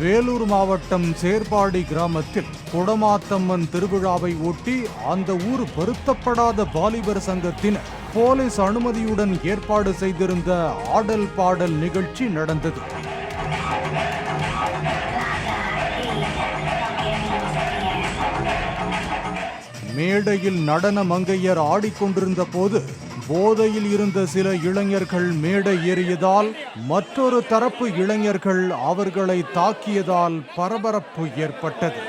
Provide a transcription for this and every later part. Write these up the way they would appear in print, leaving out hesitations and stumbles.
வேலூர் மாவட்டம் சேர்பாடி கிராமத்தில் குடமாத்தம்மன் திருவிழாவை ஒட்டி அந்த ஊர் வருத்தப்படாத வாலிபர் சங்கத்தினர் போலீஸ் அனுமதியுடன் ஏற்பாடு செய்திருந்த ஆடல் பாடல் நிகழ்ச்சி நடந்தது. மேடையில் நடன மங்கையர் ஆடிக்கொண்டிருந்த போது போதையில் இருந்த சில இளைஞர்கள் மேடை ஏறியதால் மற்றொரு தரப்பு இளைஞர்கள் அவர்களை தாக்கியதால் பரபரப்பு ஏற்பட்டது.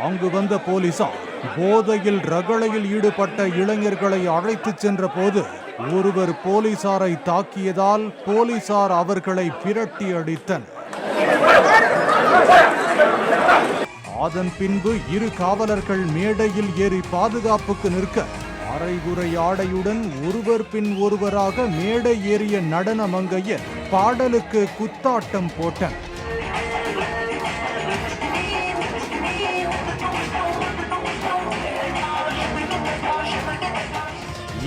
அங்கு வந்த போலீசார் போதையில் ரகளையில் ஈடுபட்ட இளைஞர்களை அழைத்துச் சென்ற போது ஒருவர் போலீசாரை தாக்கியதால் போலீசார் அவர்களை விரட்டி அடித்தனர். அதன் பின்பு இரு காவலர்கள் மேடையில் ஏறி பாதுகாப்புக்கு நிற்க அரைகுறை ஆடையுடன் ஒருவர் பின் ஒருவராக மேடை ஏறிய நடன மங்கையர் பாடலுக்கு குத்தாட்டம் போட்டனர்.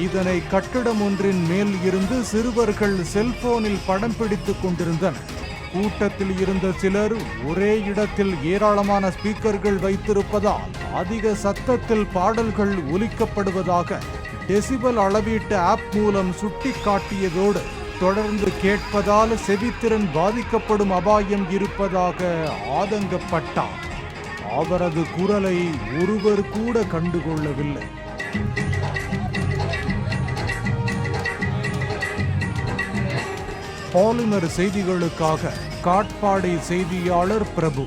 இதனை கட்டிடம் ஒன்றின் மேல் இருந்து சிறுவர்கள் செல்போனில் படம் பிடித்துக் கொண்டிருந்தனர். கூட்டத்தில் இருந்த சிலர் ஒரே இடத்தில் ஏராளமான ஸ்பீக்கர்கள் வைத்திருப்பதால் அதிக சத்தத்தில் பாடல்கள் ஒலிக்கப்படுவதாக டெசிபல் அளவீட்டு ஆப் மூலம் சுட்டிக்காட்டியதோடு தொடர்ந்து கேட்பதால் செவித்திறன் பாதிக்கப்படும் அபாயம் இருப்பதாக ஆதங்கப்பட்டார். அவரது குரலை ஒருவர் கூட கண்டுகொள்ளவில்லை. பாலிமர் செய்திகளுக்காக காட்பாடி செய்தியாளர் பிரபு.